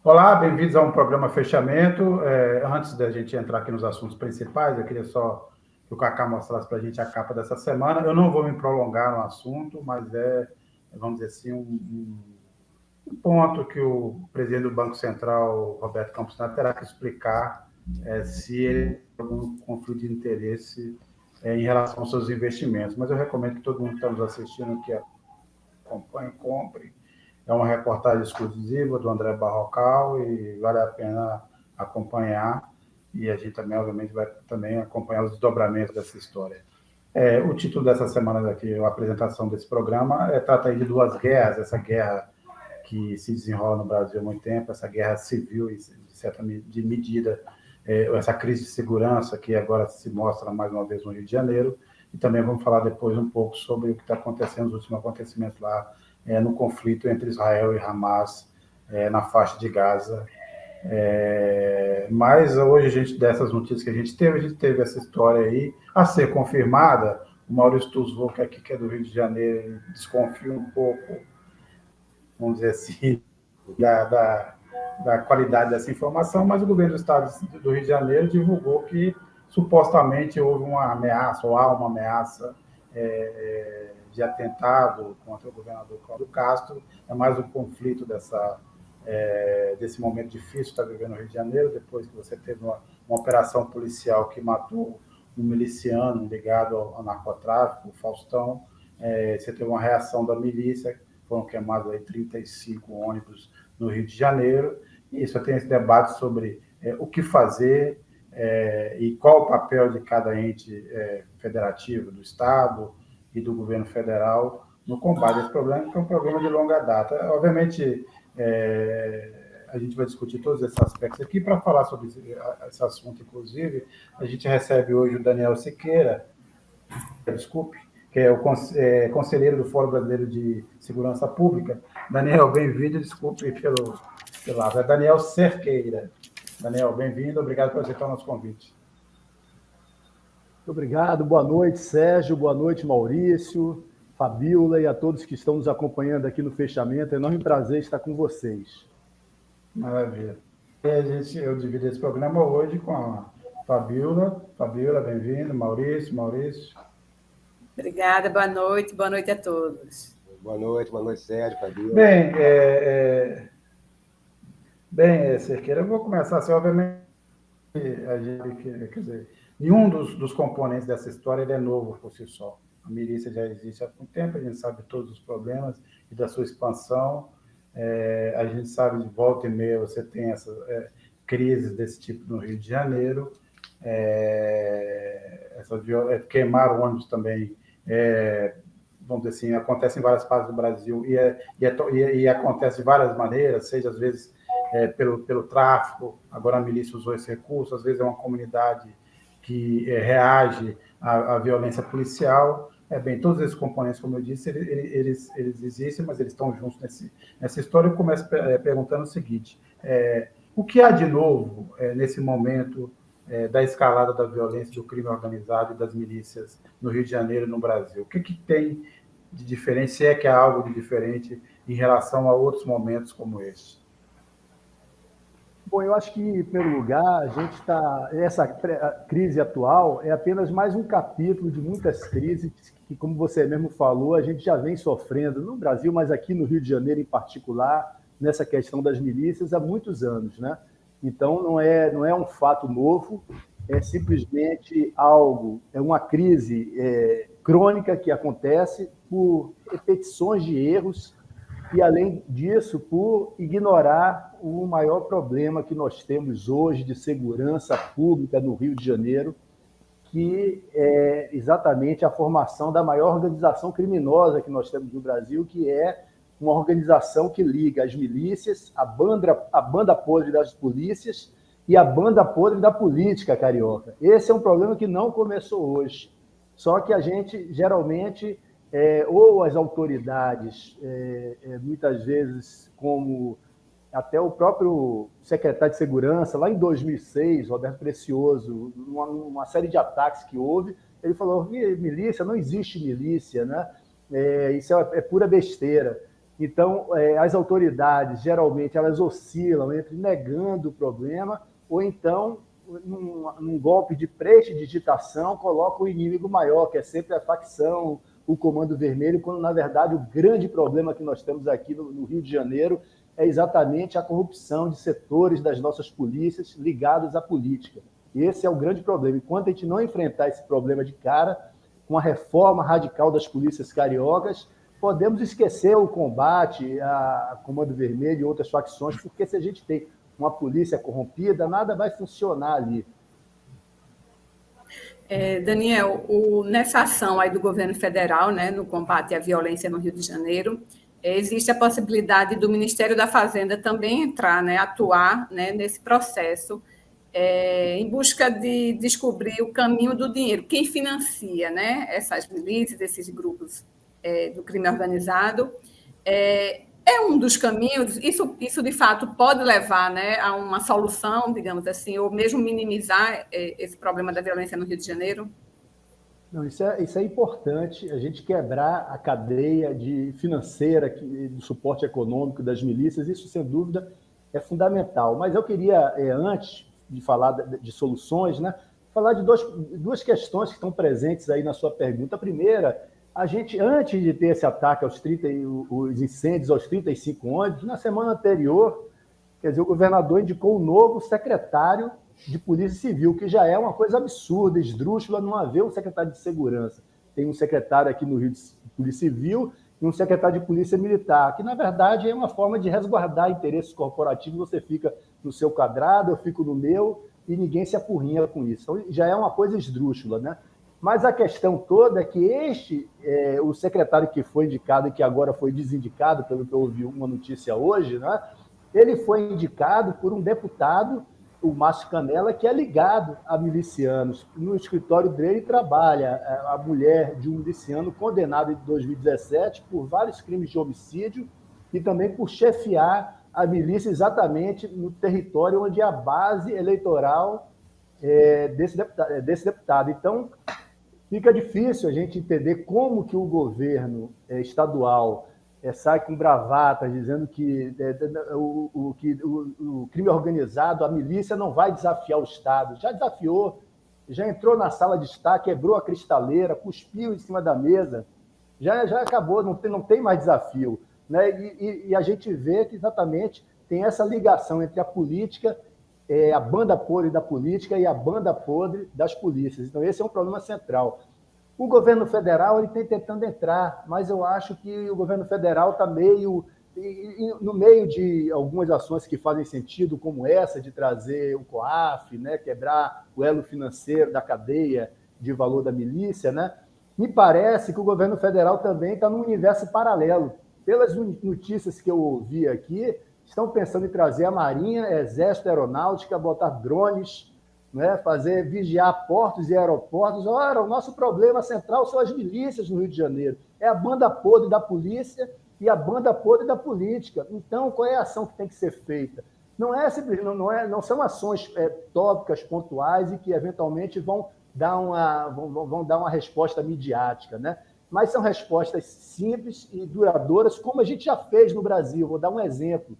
Olá, bem-vindos a um programa Fechamento. Antes da gente entrar aqui nos assuntos principais, eu queria só que o Cacá mostrasse para a gente a capa dessa semana. Eu não vou me prolongar no assunto, mas vamos dizer assim, um ponto que o presidente do Banco Central, Roberto Campos Neto, terá que explicar se ele tem algum conflito de interesse em relação aos seus investimentos. Mas eu recomendo que todo mundo que está nos assistindo que acompanhe, compre. É uma reportagem exclusiva do André Barrocal e vale a pena acompanhar. E a gente também, obviamente, vai também acompanhar os desdobramentos dessa história. O título dessa semana aqui, a apresentação desse programa, trata aí de duas guerras, essa guerra que se desenrola no Brasil há muito tempo, essa guerra civil, de certa medida, essa crise de segurança que agora se mostra mais uma vez no Rio de Janeiro, e também vamos falar depois um pouco sobre o que está acontecendo, os últimos acontecimentos lá no conflito entre Israel e Hamas na faixa de Gaza. Mas hoje, dessas notícias que a gente teve essa história aí a ser confirmada. O Maurício Tuzvô, que é do Rio de Janeiro, desconfia um pouco, vamos dizer assim, da qualidade dessa informação, mas o governo do estado do Rio de Janeiro divulgou que supostamente houve uma ameaça, ou há uma ameaça de atentado contra o governador Cláudio Castro. É mais um conflito desse momento difícil que está vivendo no Rio de Janeiro, depois que você teve uma operação policial que matou um miliciano ligado ao narcotráfico, o Faustão. Você teve uma reação da milícia, foram queimados aí 35 ônibus no Rio de Janeiro, e só tem esse debate sobre o que fazer e qual o papel de cada ente federativo, do Estado e do governo federal no combate a esse problema, que é um problema de longa data. Obviamente, a gente vai discutir todos esses aspectos aqui. Para falar sobre esse assunto, inclusive, a gente recebe hoje o Daniel Siqueira, que é o conselheiro do Fórum Brasileiro de Segurança Pública. Daniel, bem-vindo, desculpe é Daniel Cerqueira. Daniel, bem-vindo, obrigado por aceitar o nosso convite. Muito obrigado, boa noite, Sérgio, boa noite, Maurício, Fabíola e a todos que estão nos acompanhando aqui no fechamento. É um enorme prazer estar com vocês. Maravilha. Eu divido esse programa hoje com a Fabíola. Fabíola, bem-vindo. Maurício. Obrigada, boa noite a todos. Boa noite, Sérgio, Fabíola. Bem, Cerqueira, eu vou começar assim, obviamente, quer dizer, nenhum dos componentes dessa história ele é novo por si só. A milícia já existe há muito tempo, a gente sabe todos os problemas e da sua expansão. A gente sabe de volta e meia você tem essas crises desse tipo no Rio de Janeiro. Queimar o ônibus também, vamos dizer assim, acontece em várias partes do Brasil e acontece de várias maneiras, seja às vezes pelo tráfico, agora a milícia usou esse recurso, às vezes é uma comunidade que reage à violência policial. Todos esses componentes, como eu disse, eles existem, mas eles estão juntos nessa história. Eu começo perguntando o seguinte: o que há de novo nesse momento da escalada da violência, do crime organizado e das milícias no Rio de Janeiro e no Brasil? O que tem de diferente, se é que há algo de diferente em relação a outros momentos como este? Bom, eu acho que, em primeiro lugar, essa crise atual é apenas mais um capítulo de muitas crises que, como você mesmo falou, a gente já vem sofrendo no Brasil, mas aqui no Rio de Janeiro em particular, nessa questão das milícias há muitos anos, né? Então, não é um fato novo, é simplesmente uma crise crônica que acontece por repetições de erros e, além disso, por ignorar o maior problema que nós temos hoje de segurança pública no Rio de Janeiro, que é exatamente a formação da maior organização criminosa que nós temos no Brasil, que é uma organização que liga as milícias, a banda podre das polícias e a banda podre da política carioca. Esse é um problema que não começou hoje. Só que a gente, geralmente, ou as autoridades, muitas vezes, como até o próprio secretário de Segurança, lá em 2006, Roberto Precioso, numa série de ataques que houve, ele falou: milícia, não existe milícia, né? Isso é pura besteira. Então, as autoridades, geralmente, elas oscilam entre negando o problema ou então, num golpe de prestidigitação, colocam o inimigo maior, que é sempre a facção, o Comando Vermelho, quando, na verdade, o grande problema que nós temos aqui no Rio de Janeiro é exatamente a corrupção de setores das nossas polícias ligados à política. Esse é o grande problema. Enquanto a gente não enfrentar esse problema de cara, com a reforma radical das polícias cariocas, podemos esquecer o combate a Comando Vermelho e outras facções, porque se a gente tem uma polícia corrompida, nada vai funcionar ali. Daniel, nessa ação aí do governo federal, né, no combate à violência no Rio de Janeiro, existe a possibilidade do Ministério da Fazenda também entrar, né, atuar, né, nesse processo, em busca de descobrir o caminho do dinheiro, quem financia, né, essas milícias, esses grupos do crime organizado. É um dos caminhos, isso de fato pode levar, né, a uma solução, digamos assim, ou mesmo minimizar esse problema da violência no Rio de Janeiro? Não, isso é importante, a gente quebrar a cadeia financeira do suporte econômico das milícias, isso sem dúvida é fundamental. Mas eu queria, antes de falar de soluções, né, falar de duas questões que estão presentes aí na sua pergunta. A primeira, a gente, antes de ter esse ataque os incêndios aos 35 ônibus, na semana anterior, quer dizer, o governador indicou um novo secretário de Polícia Civil, que já é uma coisa absurda, esdrúxula, não haver um secretário de segurança. Tem um secretário aqui no Rio de Polícia Civil e um secretário de Polícia Militar, que, na verdade, é uma forma de resguardar interesses corporativos. Você fica no seu quadrado, eu fico no meu, e ninguém se apurrinha com isso. Então, já é uma coisa esdrúxula, né? Mas a questão toda é que o secretário que foi indicado e que agora foi desindicado, pelo que eu ouvi uma notícia hoje, né? Ele foi indicado por um deputado, o Márcio Canela, que é ligado a milicianos. No escritório dele trabalha a mulher de um miliciano condenado em 2017 por vários crimes de homicídio e também por chefiar a milícia exatamente no território onde é a base eleitoral desse deputado. Então, fica difícil a gente entender como que o governo estadual sai com bravatas, dizendo que o crime organizado, a milícia, não vai desafiar o Estado. Já desafiou, já entrou na sala de estar, quebrou a cristaleira, cuspiu em cima da mesa, já acabou, não tem mais desafio. Né? E a gente vê que exatamente tem essa ligação entre a política, a banda podre da política e a banda podre das polícias. Então, esse é um problema central. O governo federal ele está tentando entrar, mas eu acho que o governo federal está no meio de algumas ações que fazem sentido, como essa de trazer o COAF, né, quebrar o elo financeiro da cadeia de valor da milícia. Né? Me parece que o governo federal também está num universo paralelo. Pelas notícias que eu ouvi aqui, estão pensando em trazer a Marinha, Exército, Aeronáutica, botar drones, né, vigiar portos e aeroportos. Ora, o nosso problema central são as milícias no Rio de Janeiro. É a banda podre da polícia e a banda podre da política. Então, qual é a ação que tem que ser feita? Não são ações tópicas, pontuais e que, eventualmente, vão dar uma resposta midiática, né? Mas são respostas simples e duradouras, como a gente já fez no Brasil. Vou dar um exemplo.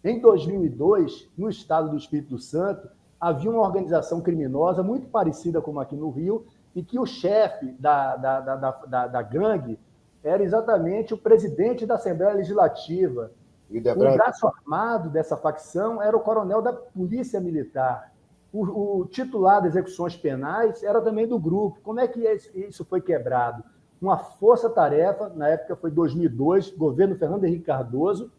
Em 2002, no estado do Espírito Santo, havia uma organização criminosa muito parecida com aqui no Rio, e que o chefe da gangue era exatamente o presidente da Assembleia Legislativa. O braço armado dessa facção era o coronel da Polícia Militar. O titular das execuções penais era também do grupo. Como é que isso foi quebrado? Uma força-tarefa, na época foi 2002, governo Fernando Henrique Cardoso,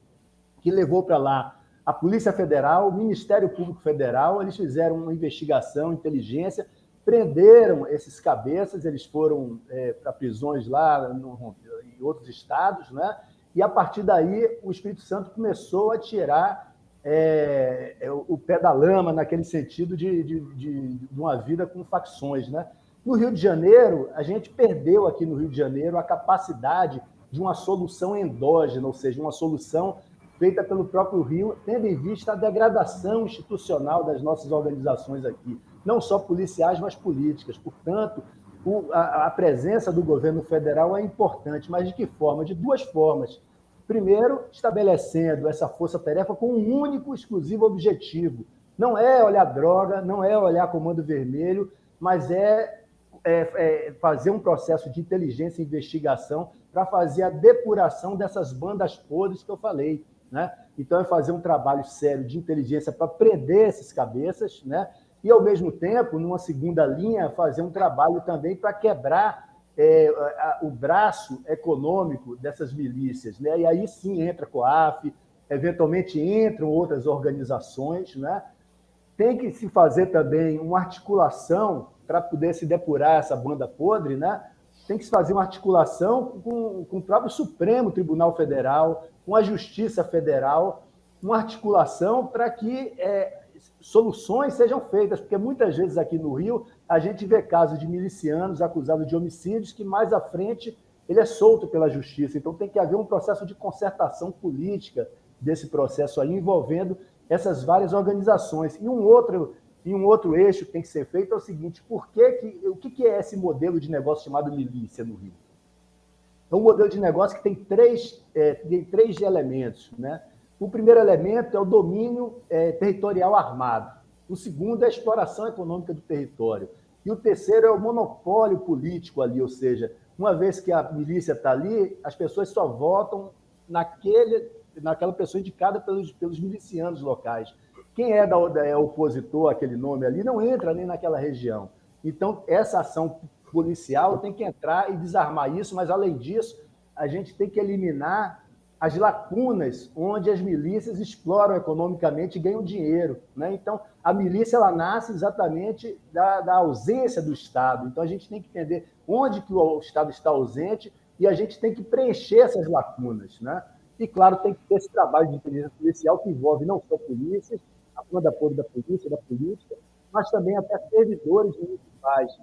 que levou para lá a Polícia Federal, o Ministério Público Federal. Eles fizeram uma investigação, inteligência, prenderam esses cabeças, eles foram para prisões lá em outros estados, né? E, a partir daí, o Espírito Santo começou a tirar o pé da lama, naquele sentido de uma vida com facções, né? No Rio de Janeiro, a gente perdeu aqui no Rio de Janeiro a capacidade de uma solução endógena, ou seja, uma solução feita pelo próprio Rio, tendo em vista a degradação institucional das nossas organizações aqui, não só policiais, mas políticas. Portanto, a presença do governo federal é importante, mas de que forma? De duas formas. Primeiro, estabelecendo essa força-tarefa com um único, exclusivo objetivo. Não é olhar droga, não é olhar comando vermelho, mas é fazer um processo de inteligência e investigação para fazer a depuração dessas bandas podres que eu falei, né? Então, é fazer um trabalho sério de inteligência para prender esses cabeças, né? E, ao mesmo tempo, numa segunda linha, fazer um trabalho também para quebrar o braço econômico dessas milícias, né? E aí sim entra a COAF, eventualmente entram outras organizações, né? Tem que se fazer também uma articulação para poder se depurar essa banda podre, né? Tem que se fazer uma articulação com o próprio Supremo Tribunal Federal, com a Justiça Federal, uma articulação para que soluções sejam feitas, porque muitas vezes aqui no Rio a gente vê casos de milicianos acusados de homicídios que mais à frente ele é solto pela Justiça. Então tem que haver um processo de concertação política desse processo aí, envolvendo essas várias organizações. E um outro eixo que tem que ser feito é o seguinte: o que é esse modelo de negócio chamado milícia no Rio? É um modelo de negócio que tem três elementos, né? O primeiro elemento é o domínio territorial armado. O segundo é a exploração econômica do território. E o terceiro é o monopólio político ali, ou seja, uma vez que a milícia está ali, as pessoas só votam naquela pessoa indicada pelos milicianos locais. Quem é opositor àquele nome ali não entra nem naquela região. Então, essa ação policial tem que entrar e desarmar isso, mas, além disso, a gente tem que eliminar as lacunas onde as milícias exploram economicamente e ganham dinheiro, né? Então, a milícia ela nasce exatamente da ausência do Estado. Então, a gente tem que entender onde que o Estado está ausente e a gente tem que preencher essas lacunas, né? E, claro, tem que ter esse trabalho de inteligência policial que envolve não só polícias, a banda podre da polícia, da política, mas também até servidores municipais.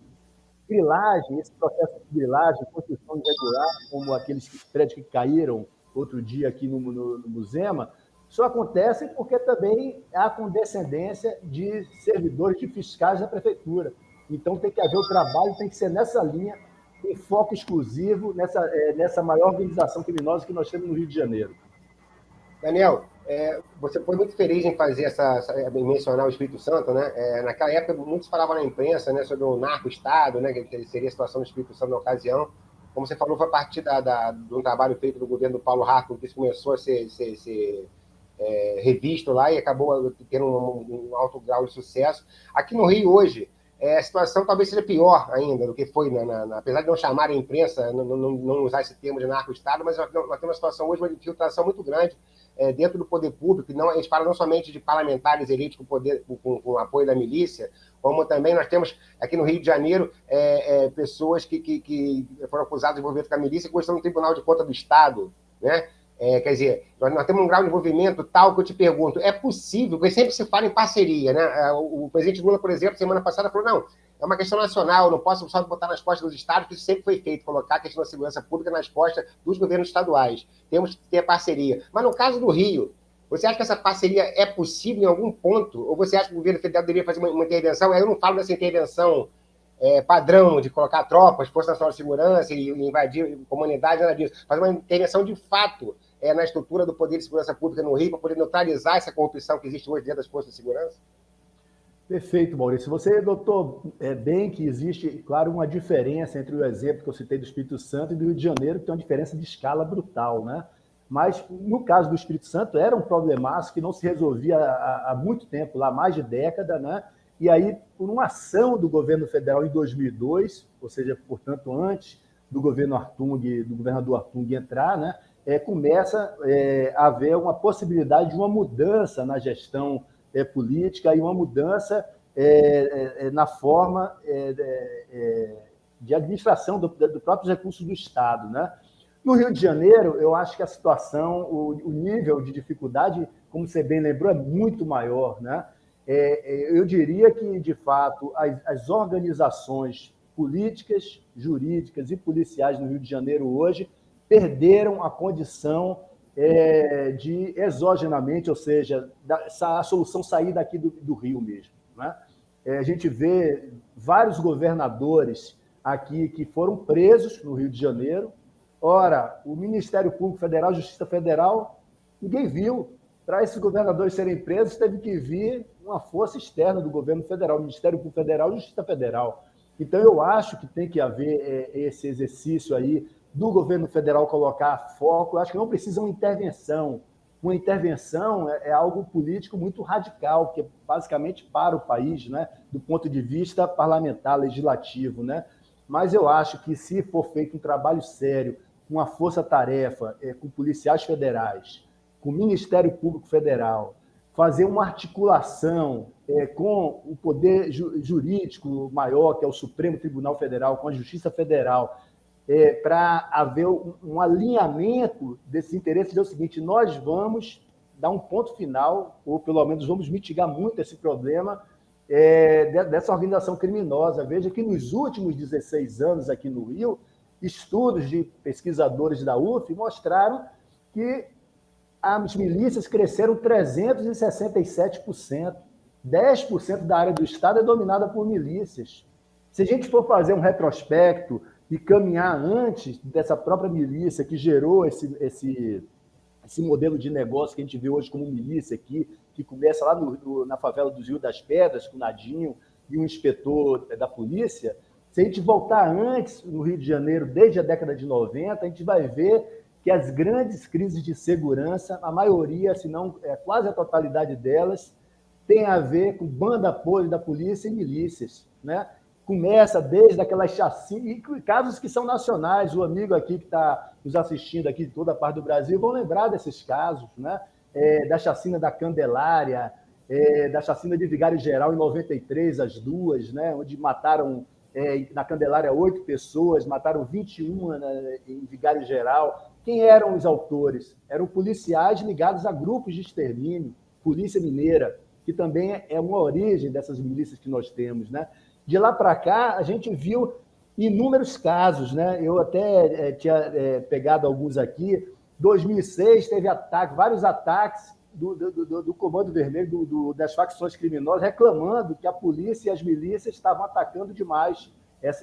Grilagem, esse processo de grilagem, construção irregular, como aqueles prédios que caíram outro dia aqui no Muzema, só acontecem porque também há condescendência de servidores, de fiscais da prefeitura. Então, tem que haver o trabalho, tem que ser nessa linha, em foco exclusivo, nessa maior organização criminosa que nós temos no Rio de Janeiro. Daniel, você foi muito feliz em fazer em mencionar o Espírito Santo, né? Naquela época, muitos falavam na imprensa, né, sobre o narco-estado, né, que seria a situação do Espírito Santo na ocasião. Como você falou, foi a partir de um trabalho feito do governo do Paulo Hartung que isso começou a ser revisto lá e acabou tendo um alto grau de sucesso. Aqui no Rio, hoje, a situação talvez seja pior ainda do que foi, apesar de não chamar a imprensa, não usar esse termo de narco-estado, mas nós temos uma situação hoje, uma infiltração muito grande dentro do poder público. A gente fala não somente de parlamentares eleitos com o apoio da milícia, como também nós temos aqui no Rio de Janeiro pessoas que foram acusadas de envolvimento com a milícia e que estão no Tribunal de Contas do Estado, né? Quer dizer, nós temos um grau de envolvimento tal que eu te pergunto, é possível, porque sempre se fala em parceria, né? O presidente Lula, por exemplo, semana passada falou, não, é uma questão nacional, não posso só botar nas costas dos estados, porque isso sempre foi feito, colocar a questão da segurança pública nas costas dos governos estaduais. Temos que ter parceria. Mas no caso do Rio, você acha que essa parceria é possível em algum ponto? Ou você acha que o governo federal deveria fazer uma intervenção? Eu não falo dessa intervenção padrão de colocar tropas, Força Nacional de Segurança e invadir comunidades, nada disso. Fazer uma intervenção de fato na estrutura do poder de segurança pública no Rio para poder neutralizar essa corrupção que existe hoje dentro das forças de segurança? Perfeito, Maurício. Você notou bem que existe, claro, uma diferença entre o exemplo que eu citei do Espírito Santo e do Rio de Janeiro, que tem uma diferença de escala brutal, né? Mas, no caso do Espírito Santo, era um problemaço que não se resolvia há muito tempo, lá mais de década, né? E aí, por uma ação do governo federal em 2002, ou seja, portanto, antes do governador Hartung entrar, né? Começa a haver uma possibilidade de uma mudança na gestão política e uma mudança na forma de administração dos próprios recursos do Estado, né? No Rio de Janeiro, eu acho que a situação, o nível de dificuldade, como você bem lembrou, é muito maior, né? Eu diria que, de fato, as organizações políticas, jurídicas e policiais no Rio de Janeiro hoje perderam a condição de exogenamente, ou seja, a solução sair daqui do Rio mesmo, né? A gente vê vários governadores aqui que foram presos no Rio de Janeiro, Ora, o Ministério Público Federal, Justiça Federal, ninguém viu. Para esses governadores serem presos, teve que vir uma força externa do governo federal, Ministério Público Federal, Justiça Federal. Então, eu acho que tem que haver esse exercício aí do governo federal colocar foco. Eu acho que não precisa uma intervenção. Uma intervenção é algo político muito radical, que é basicamente para o país, né, do ponto de vista parlamentar, legislativo, né? Mas eu acho que, se for feito um trabalho sério, com uma força-tarefa, com policiais federais, com o Ministério Público Federal, fazer uma articulação com o poder jurídico maior, que é o Supremo Tribunal Federal, com a Justiça Federal, para haver um alinhamento desses interesses, é o seguinte: nós vamos dar um ponto final, ou pelo menos vamos mitigar muito esse problema dessa organização criminosa. Veja que nos últimos 16 anos aqui no Rio, estudos de pesquisadores da UF mostraram que as milícias cresceram 367%. 10% da área do Estado é dominada por milícias. Se a gente for fazer um retrospecto e caminhar antes dessa própria milícia que gerou esse modelo de negócio que a gente vê hoje como milícia aqui, que começa lá na favela do Rio das Pedras, com o Nadinho e um inspetor da polícia, se a gente voltar antes, no Rio de Janeiro, desde a década de 90, a gente vai ver que as grandes crises de segurança, a maioria, se não quase a totalidade delas, tem a ver com banda podre da polícia e milícias, né? Começa desde aquelas chacinas, e casos que são nacionais. O amigo aqui que está nos assistindo aqui de toda a parte do Brasil vão lembrar desses casos, né? Da chacina da Candelária, da chacina de Vigário Geral em 93, as duas, né? Onde mataram na Candelária 8 pessoas, mataram 21 em Vigário Geral. Quem eram os autores? Eram policiais ligados a grupos de extermínio, Polícia Mineira, que também é uma origem dessas milícias que nós temos, né? De lá para cá, a gente viu inúmeros casos, né? Eu até tinha pegado alguns aqui. 2006 teve vários ataques do Comando Vermelho, das facções criminosas, reclamando que a polícia e as milícias estavam atacando demais.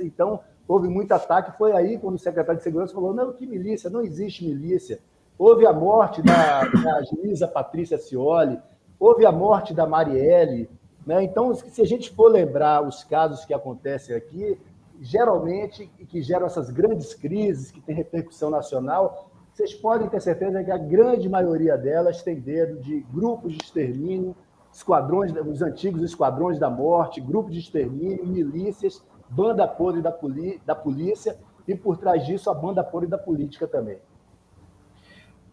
Então, houve muito ataque. Foi aí quando o secretário de Segurança falou: não, que milícia? Não existe milícia. Houve a morte da juíza Patrícia Scioli, houve a morte da Marielle, né? Então, se a gente for lembrar os casos que acontecem aqui, geralmente, que geram essas grandes crises que têm repercussão nacional, vocês podem ter certeza que a grande maioria delas tem dedo de grupos de extermínio, esquadrões, os antigos esquadrões da morte, grupos de extermínio, milícias, banda podre da polícia e, por trás disso, a banda podre da política também.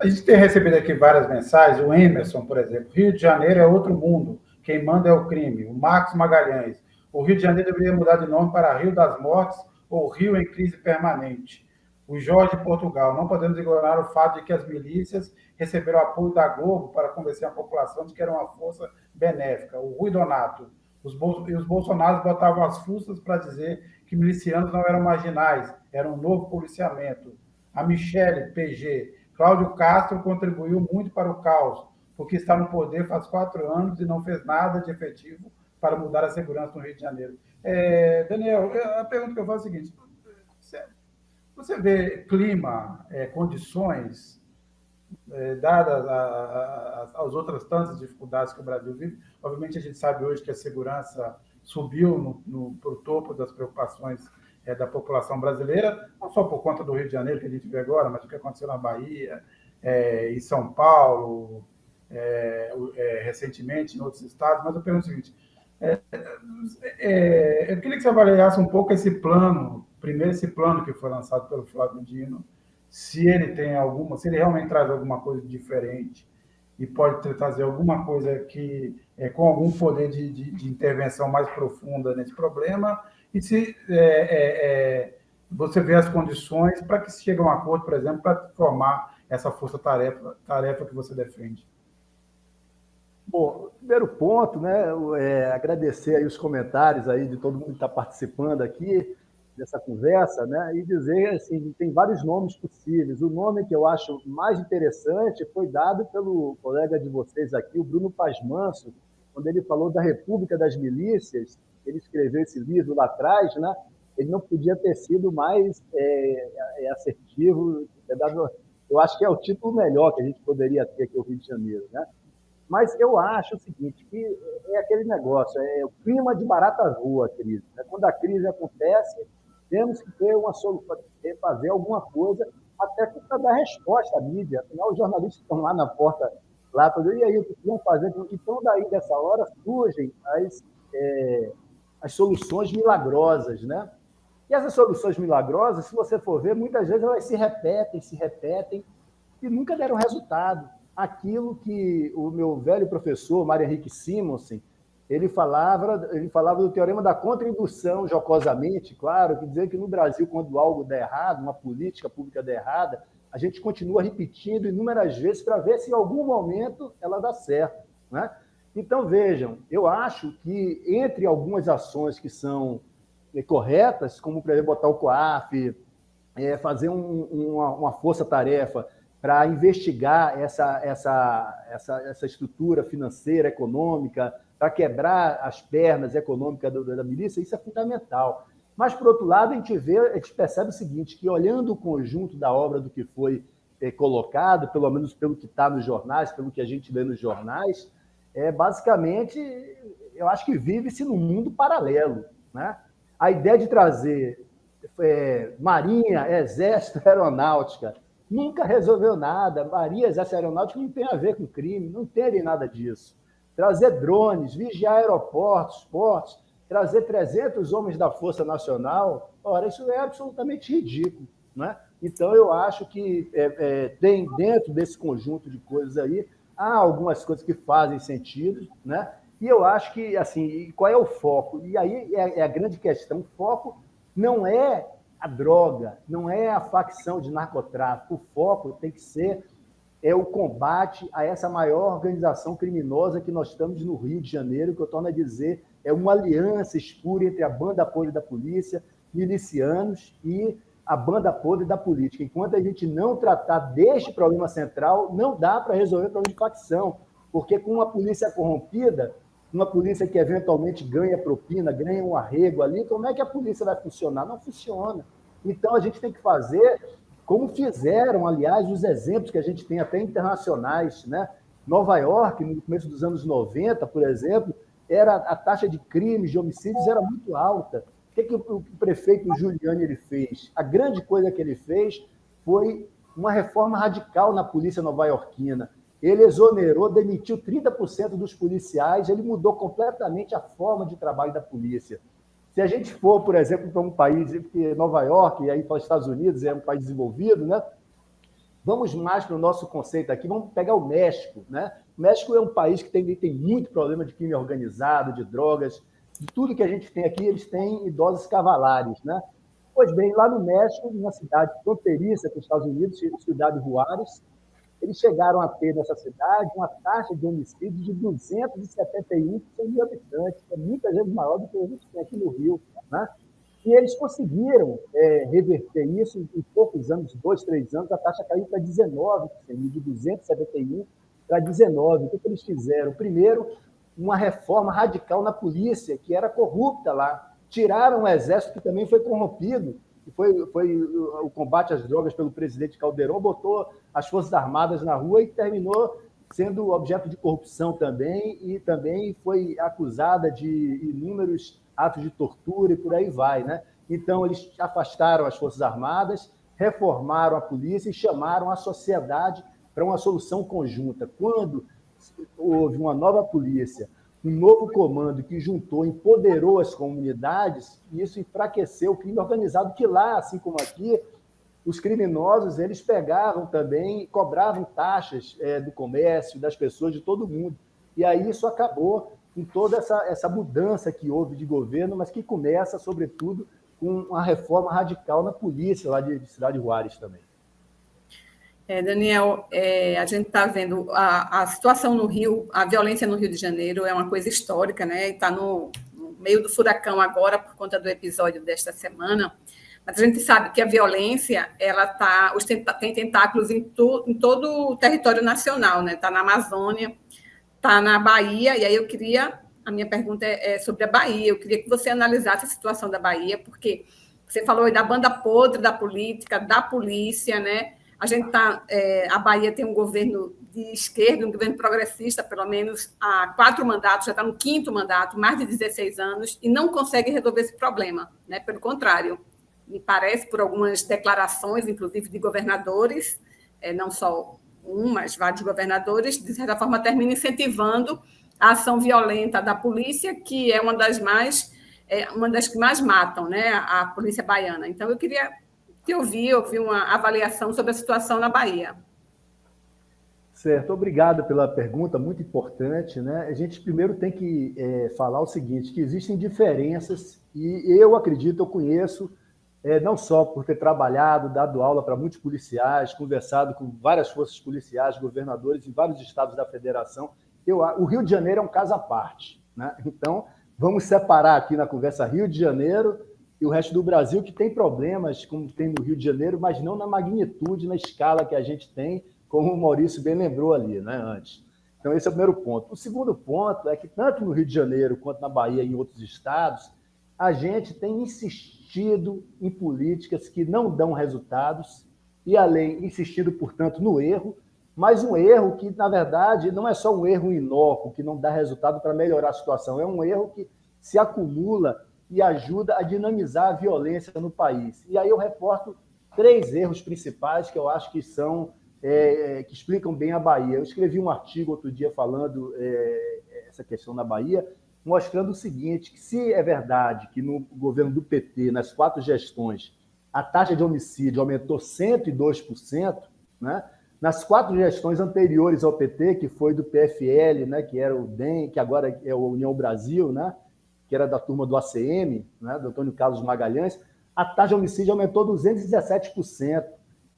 A gente tem recebido aqui várias mensagens. O Emerson, por exemplo: Rio de Janeiro é outro mundo, quem manda é o crime. O Marcos Magalhães: o Rio de Janeiro deveria mudar de nome para Rio das Mortes ou Rio em Crise Permanente. O Jorge Portugal: não podemos ignorar o fato de que as milícias receberam apoio da Globo para convencer a população de que era uma força benéfica. O Rui Donato: os bolsonaros botavam as fuças para dizer que milicianos não eram marginais, era um novo policiamento. A Michele PG: Cláudio Castro contribuiu muito para o caos, porque está no poder faz 4 anos e não fez nada de efetivo para mudar a segurança no Rio de Janeiro. Daniel, a pergunta que eu faço é a seguinte: você vê clima, condições, dadas às outras tantas dificuldades que o Brasil vive? Obviamente, a gente sabe hoje que a segurança subiu para o topo das preocupações da população brasileira, não só por conta do Rio de Janeiro, que a gente vê agora, mas o que aconteceu na Bahia, em São Paulo, recentemente em outros estados. Mas eu pergunto o seguinte: eu queria que você avaliasse um pouco esse plano que foi lançado pelo Flávio Dino, se ele realmente traz alguma coisa diferente e pode trazer alguma coisa que com algum poder de intervenção mais profunda nesse problema, e se você vê as condições para que se chegue a um acordo, por exemplo, para formar essa força-tarefa que você defende. Bom, primeiro ponto, né, agradecer aí os comentários aí de todo mundo que está participando aqui dessa conversa, né, e dizer assim, tem vários nomes possíveis. O nome que eu acho mais interessante foi dado pelo colega de vocês aqui, o Bruno Paz Manso, quando ele falou da República das Milícias. Ele escreveu esse livro lá atrás, né? Ele não podia ter sido mais assertivo Eu acho que é o título melhor que a gente poderia ter aqui no Rio de Janeiro, né? Mas eu acho o seguinte, que é aquele negócio, é o clima de barata voa a crise. Né? Quando a crise acontece, temos que ter uma solução, fazer alguma coisa, até para dar resposta à mídia. Afinal, os jornalistas estão lá na porta, lá, e aí, o que vão fazer? Então, daí, dessa hora, surgem as soluções milagrosas, né? E essas soluções milagrosas, se você for ver, muitas vezes elas se repetem, e nunca deram resultado. Aquilo que o meu velho professor, Mário Henrique Simonsen, ele falava do teorema da contra-indução, jocosamente, claro, que dizia que no Brasil, quando algo der errado, uma política pública der errada, a gente continua repetindo inúmeras vezes para ver se em algum momento ela dá certo. Né? Então, vejam, eu acho que entre algumas ações que são corretas, como, por exemplo, botar o COAF, fazer uma força-tarefa para investigar essa estrutura financeira, econômica, para quebrar as pernas econômicas da milícia, isso é fundamental. Mas, por outro lado, a gente percebe o seguinte, que olhando o conjunto da obra do que foi colocado, pelo menos pelo que está nos jornais, pelo que a gente lê nos jornais, basicamente, eu acho que vive-se num mundo paralelo. Né? A ideia de trazer Marinha, Exército, Aeronáutica, nunca resolveu nada. Marinha, Exército, Aeronáutica não tem a ver com crime, não tem nada disso. Trazer drones, vigiar aeroportos, portos, trazer 300 homens da Força Nacional, ora, isso é absolutamente ridículo. Né? Então, eu acho que tem dentro desse conjunto de coisas aí, há algumas coisas que fazem sentido, né? E eu acho que, assim, qual é o foco? E aí é a grande questão. O foco não é a droga, não é a facção de narcotráfico. O foco tem que ser o combate a essa maior organização criminosa que nós estamos no Rio de Janeiro, que eu torno a dizer, é uma aliança espúria entre a banda podre da polícia, milicianos e a banda podre da política. Enquanto a gente não tratar deste problema central, não dá para resolver o problema de facção, porque com uma polícia corrompida, uma polícia que eventualmente ganha propina, ganha um arrego ali, como é que a polícia vai funcionar? Não funciona. Então, a gente tem que fazer como fizeram, aliás, os exemplos que a gente tem até internacionais. Né? Nova York, no começo dos anos 90, por exemplo, a taxa de crimes, de homicídios era muito alta. O que o prefeito Giuliani ele fez? A grande coisa que ele fez foi uma reforma radical na polícia nova-iorquina. Ele exonerou, demitiu 30% dos policiais, ele mudou completamente a forma de trabalho da polícia. Se a gente for, por exemplo, para um país, porque Nova York, e aí para os Estados Unidos, é um país desenvolvido, né? Vamos mais para o nosso conceito aqui, vamos pegar o México. Né? O México é um país que tem muito problema de crime organizado, de drogas, de tudo que a gente tem aqui, eles têm idosos cavalares. Né? Pois bem, lá no México, numa cidade fronteiriça com os Estados Unidos, cidade Juárez, eles chegaram a ter nessa cidade uma taxa de homicídio de 271 por 100 mil habitantes, que é muitas vezes maior do que a gente tem aqui no Rio. Né? E eles conseguiram reverter isso em poucos anos, 2, 3 anos, a taxa caiu para 19 por 100 mil, de 271 para 19. O que eles fizeram? Primeiro, uma reforma radical na polícia, que era corrupta lá. Tiraram o exército, que também foi corrompido, que foi o combate às drogas pelo presidente Calderón, botou as Forças Armadas na rua e terminou sendo objeto de corrupção também, e também foi acusada de inúmeros atos de tortura e por aí vai. Né? Então, eles afastaram as Forças Armadas, reformaram a polícia e chamaram a sociedade para uma solução conjunta. Quando houve uma nova polícia, um novo comando que juntou, empoderou as comunidades, e isso enfraqueceu o crime organizado, que lá, assim como aqui, os criminosos eles pegavam também, cobravam taxas do comércio, das pessoas, de todo mundo. E aí isso acabou com toda essa mudança que houve de governo, mas que começa, sobretudo, com uma reforma radical na polícia lá de Cidade Juárez também. Daniel, a gente está vendo a situação no Rio, a violência no Rio de Janeiro é uma coisa histórica, né? Está no meio do furacão agora, por conta do episódio desta semana, mas a gente sabe que a violência tem tentáculos em todo o território nacional, né? Está na Amazônia, está na Bahia, e aí a minha pergunta é sobre a Bahia, eu queria que você analisasse a situação da Bahia, porque você falou aí da banda podre da política, da polícia, né? A Bahia tem um governo de esquerda, um governo progressista, pelo menos há 4 mandatos, já está no 5º mandato, mais de 16 anos, e não consegue resolver esse problema, né? Pelo contrário, me parece, por algumas declarações, inclusive de governadores, não só um, mas vários governadores, de certa forma, termina incentivando a ação violenta da polícia, que é uma das que mais matam, né? A polícia baiana. Então, eu queria te ouvir uma avaliação sobre a situação na Bahia. Certo, obrigado pela pergunta, muito importante, né? A gente primeiro tem que falar o seguinte, que existem diferenças, e eu acredito, eu conheço, não só por ter trabalhado, dado aula para muitos policiais, conversado com várias forças policiais, governadores em vários estados da federação, o Rio de Janeiro é um caso à parte, né? Então, vamos separar aqui na conversa Rio de Janeiro e o resto do Brasil, que tem problemas, como tem no Rio de Janeiro, mas não na magnitude, na escala que a gente tem, como o Maurício bem lembrou ali, né, antes. Então, esse é o primeiro ponto. O segundo ponto é que, tanto no Rio de Janeiro quanto na Bahia e em outros estados, a gente tem insistido em políticas que não dão resultados e, além, insistido, portanto, no erro, mas um erro que, na verdade, não é só um erro inócuo, que não dá resultado para melhorar a situação, é um erro que se acumula e ajuda a dinamizar a violência no país. E aí eu reporto 3 erros principais que eu acho que são que explicam bem a Bahia. Eu escrevi um artigo outro dia falando essa questão na Bahia, mostrando o seguinte, que se é verdade que no governo do PT, nas 4 gestões, a taxa de homicídio aumentou 102%, né? Nas 4 gestões anteriores ao PT, que foi do PFL, né, que era o DEM, que agora é o União Brasil, né, que era da turma do ACM, né, do Antônio Carlos Magalhães, a taxa de homicídio aumentou 217%.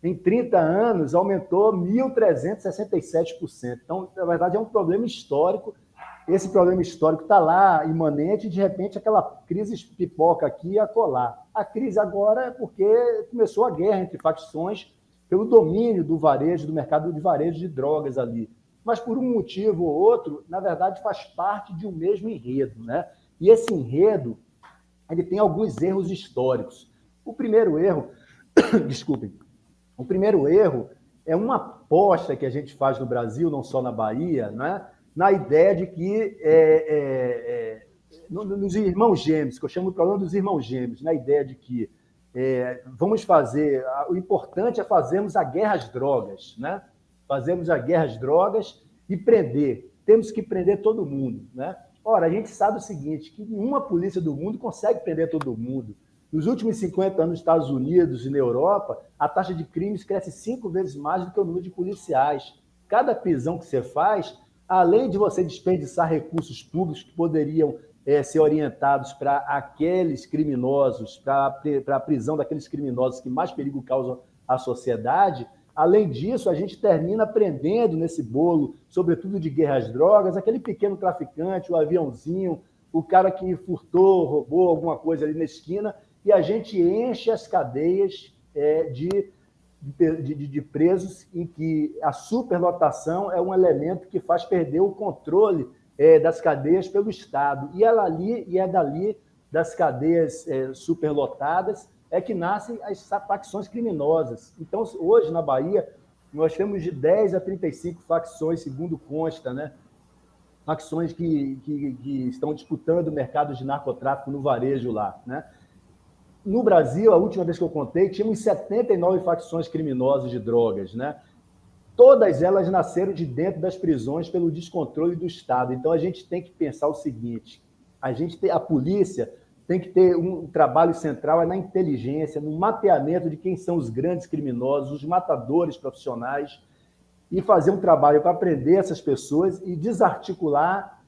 Em 30 anos, aumentou 1.367%. Então, na verdade, é um problema histórico. Esse problema histórico está lá, imanente, e, de repente, aquela crise pipoca aqui e acolá. A crise agora é porque começou a guerra entre facções pelo domínio do varejo, do mercado de varejo de drogas ali. Mas, por um motivo ou outro, na verdade, faz parte de um mesmo enredo, né? E esse enredo, ele tem alguns erros históricos. O primeiro erro, desculpem, o primeiro erro é uma aposta que a gente faz no Brasil, não só na Bahia, né? Na ideia de que nos irmãos gêmeos, que eu chamo de problema dos irmãos gêmeos, na ideia de que vamos fazer, o importante é fazermos a guerra às drogas, né? Fazemos a guerra às drogas e prender. Temos que prender todo mundo, né? Ora, a gente sabe o seguinte, que nenhuma polícia do mundo consegue prender todo mundo. Nos últimos 50 anos nos Estados Unidos e na Europa, a taxa de crimes cresce 5 vezes mais do que o número de policiais. Cada prisão que você faz, além de você desperdiçar recursos públicos que poderiam ser orientados para aqueles criminosos, para a prisão daqueles criminosos que mais perigo causam à sociedade, além disso, a gente termina prendendo nesse bolo, sobretudo de guerra às drogas, aquele pequeno traficante, o aviãozinho, o cara que furtou, roubou alguma coisa ali na esquina, e a gente enche as cadeias de presos em que a superlotação é um elemento que faz perder o controle das cadeias pelo Estado. E é dali, das cadeias superlotadas, é que nascem as facções criminosas. Então, hoje, na Bahia, nós temos de 10 a 35 facções, segundo consta, né? Facções que estão disputando o mercado de narcotráfico no varejo lá, né? No Brasil, a última vez que eu contei, tínhamos 79 facções criminosas de drogas, né? Todas elas nasceram de dentro das prisões pelo descontrole do Estado. Então, a gente tem que pensar o seguinte, a polícia tem que ter um trabalho central na inteligência, no mapeamento de quem são os grandes criminosos, os matadores profissionais, e fazer um trabalho para prender essas pessoas e desarticular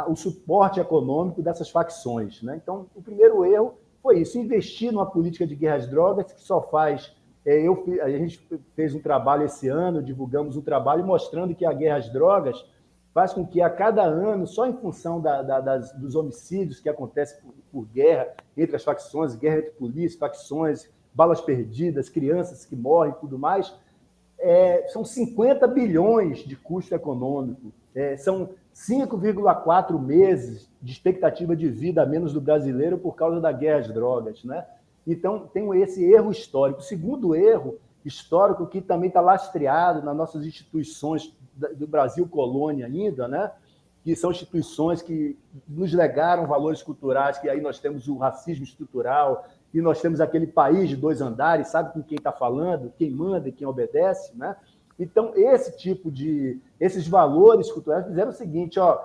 o suporte econômico dessas facções, né? Então, o primeiro erro foi isso, investir numa política de guerra às drogas que só faz... a gente fez um trabalho esse ano, divulgamos um trabalho mostrando que a guerra às drogas faz com que a cada ano, só em função dos homicídios que acontecem por guerra entre as facções, guerra entre polícia, facções, balas perdidas, crianças que morrem e tudo mais, são 50 bilhões de custo econômico, são 5,4 meses de expectativa de vida a menos do brasileiro por causa da guerra às drogas, né? Então, tem esse erro histórico. O segundo erro histórico que também está lastreado nas nossas instituições do Brasil colônia ainda, né? Que são instituições que nos legaram valores culturais, que aí nós temos o racismo estrutural, e nós temos aquele país de 2 andares, sabe com quem está falando, quem manda e quem obedece, né? Então, esses valores culturais fizeram o seguinte, ó,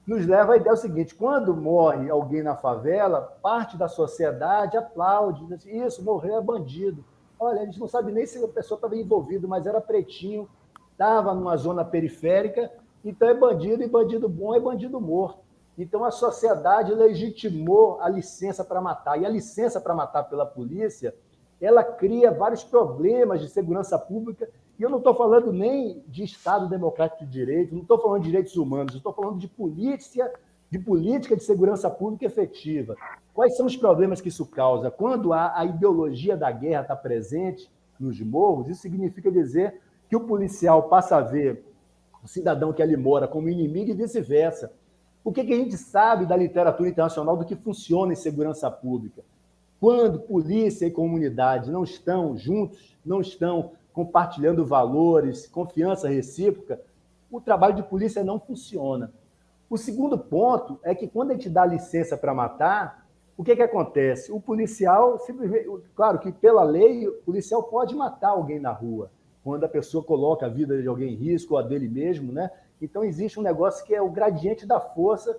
nos leva à ideia seguinte, quando morre alguém na favela, parte da sociedade aplaude, diz assim, isso, morreu é bandido. Olha, a gente não sabe nem se a pessoa estava envolvida, mas era pretinho, estava numa zona periférica, então é bandido, e bandido bom é bandido morto. Então a sociedade legitimou a licença para matar. E a licença para matar pela polícia, ela cria vários problemas de segurança pública, e eu não estou falando nem de Estado democrático de direito, não estou falando de direitos humanos, eu estou falando de política de segurança pública efetiva. Quais são os problemas que isso causa? Quando a ideologia da guerra está presente nos morros, isso significa dizer que o policial passa a ver o cidadão que ali mora como inimigo e vice-versa. O que a gente sabe da literatura internacional do que funciona em segurança pública? Quando polícia e comunidade não estão juntos, não estão compartilhando valores, confiança recíproca, o trabalho de polícia não funciona. O segundo ponto é que quando a gente dá licença para matar, o que acontece? O policial, simplesmente, claro que pela lei, o policial pode matar alguém na rua, quando a pessoa coloca a vida de alguém em risco, ou a dele mesmo, né? Então existe um negócio que é o gradiente da força,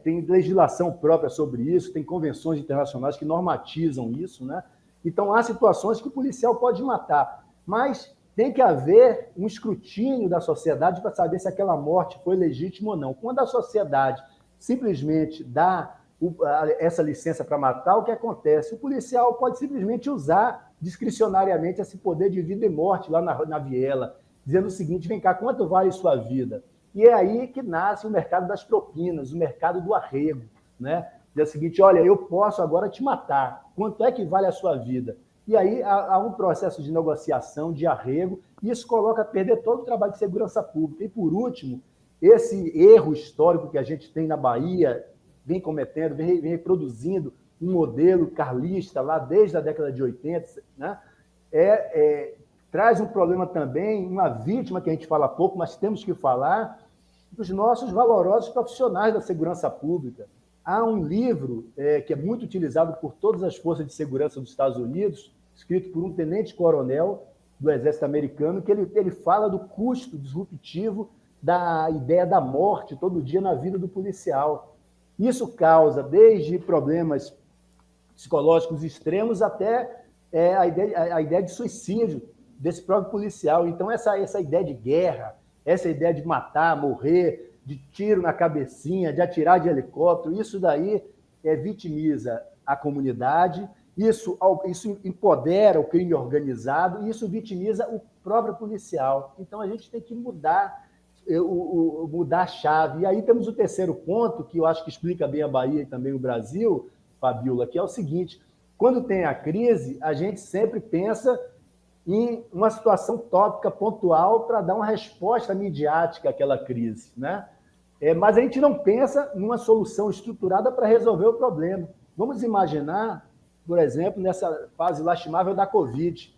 tem legislação própria sobre isso, tem convenções internacionais que normatizam isso, né? Então há situações que o policial pode matar, mas tem que haver um escrutínio da sociedade para saber se aquela morte foi legítima ou não. Quando a sociedade simplesmente dá essa licença para matar, o que acontece? O policial pode simplesmente usar discricionariamente esse poder de vida e morte lá na viela, dizendo o seguinte, vem cá, quanto vale sua vida? E é aí que nasce o mercado das propinas, o mercado do arrego, né? Diz o seguinte, olha, eu posso agora te matar, quanto é que vale a sua vida? E aí há um processo de negociação, de arrego, e isso coloca a perder todo o trabalho de segurança pública. E, por último, esse erro histórico que a gente tem na Bahia, vem cometendo, vem reproduzindo um modelo carlista lá desde a década de 80, né? Traz um problema também, uma vítima que a gente fala pouco, mas temos que falar, dos nossos valorosos profissionais da segurança pública. Há um livro que é muito utilizado por todas as forças de segurança dos Estados Unidos, escrito por um tenente-coronel do Exército Americano, que ele fala do custo disruptivo da ideia da morte todo dia na vida do policial. Isso causa desde problemas psicológicos extremos até a ideia de suicídio desse próprio policial. Então, essa ideia de guerra, essa ideia de matar, morrer, de tiro na cabecinha, de atirar de helicóptero, isso daí vitimiza a comunidade, isso empodera o crime organizado e isso vitimiza o próprio policial. Então, a gente tem que mudar a chave. E aí temos o terceiro ponto, que eu acho que explica bem a Bahia e também o Brasil, Fabiola, que é o seguinte, quando tem a crise, a gente sempre pensa em uma situação tópica, pontual, para dar uma resposta midiática àquela crise, né? Mas a gente não pensa numa solução estruturada para resolver o problema. Vamos imaginar, por exemplo, nessa fase lastimável da Covid.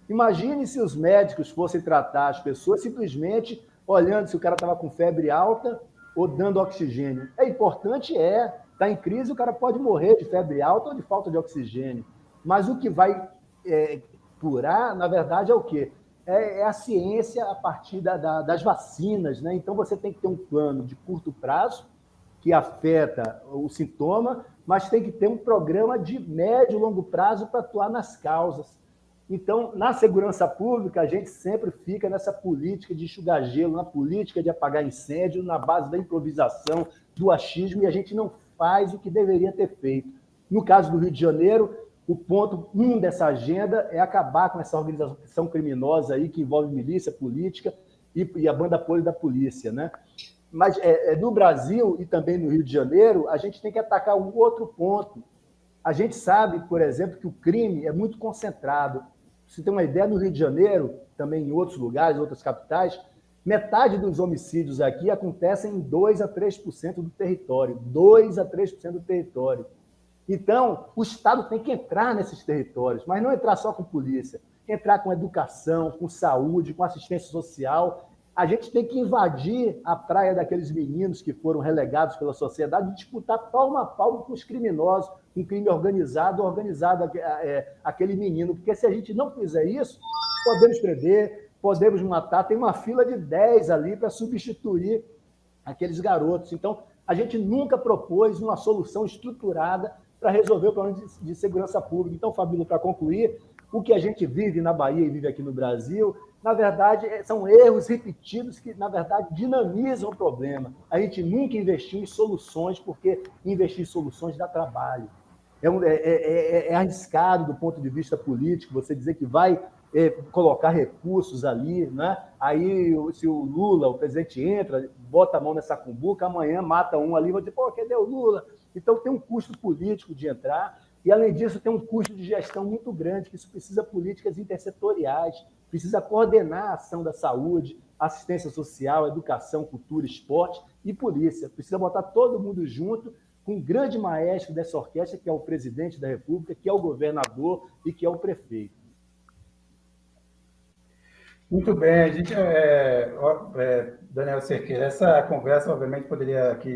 Imagine se os médicos fossem tratar as pessoas simplesmente olhando se o cara estava com febre alta ou dando oxigênio. É importante, está em crise, o cara pode morrer de febre alta ou de falta de oxigênio. Mas o que vai curar, na verdade, é o quê? É a ciência a partir das vacinas, né? Então, você tem que ter um plano de curto prazo que afeta o sintoma, mas tem que ter um programa de médio e longo prazo para atuar nas causas. Então, na segurança pública, a gente sempre fica nessa política de enxugar gelo, na política de apagar incêndio, na base da improvisação, do achismo, e a gente não faz o que deveria ter feito. No caso do Rio de Janeiro, o ponto 1 dessa agenda é acabar com essa organização criminosa aí que envolve milícia, política e a banda apoio da polícia, né? Mas no Brasil e também no Rio de Janeiro, a gente tem que atacar um outro ponto. A gente sabe, por exemplo, que o crime é muito concentrado. Você tem uma ideia, no Rio de Janeiro, também em outros lugares, outras capitais, metade dos homicídios aqui acontecem em 2 a 3% do território. 2 a 3% do território. Então, o Estado tem que entrar nesses territórios, mas não entrar só com polícia, entrar com educação, com saúde, com assistência social. A gente tem que invadir a praia daqueles meninos que foram relegados pela sociedade e disputar palmo a palmo com os criminosos, com o crime organizado aquele menino. Porque se a gente não fizer isso, podemos prender, podemos matar. Tem uma fila de 10 ali para substituir aqueles garotos. Então, a gente nunca propôs uma solução estruturada para resolver o problema de segurança pública. Então, Fabíola, para concluir, o que a gente vive na Bahia e vive aqui no Brasil, na verdade, são erros repetidos que, na verdade, dinamizam o problema. A gente nunca investiu em soluções, porque investir em soluções dá trabalho. É arriscado do ponto de vista político você dizer que vai colocar recursos ali, né? Aí, se o Lula, o presidente, entra, bota a mão nessa cumbuca, amanhã mata um ali, vai dizer, pô, cadê o Lula? Então, tem um custo político de entrar, e, além disso, tem um custo de gestão muito grande, que isso precisa de políticas intersetoriais, precisa coordenar a ação da saúde, assistência social, educação, cultura, esporte e polícia. Precisa botar todo mundo junto com o grande maestro dessa orquestra, que é o presidente da República, que é o governador e que é o prefeito. Muito bem, a gente, Daniel Cerqueira, essa conversa, obviamente, poderia aqui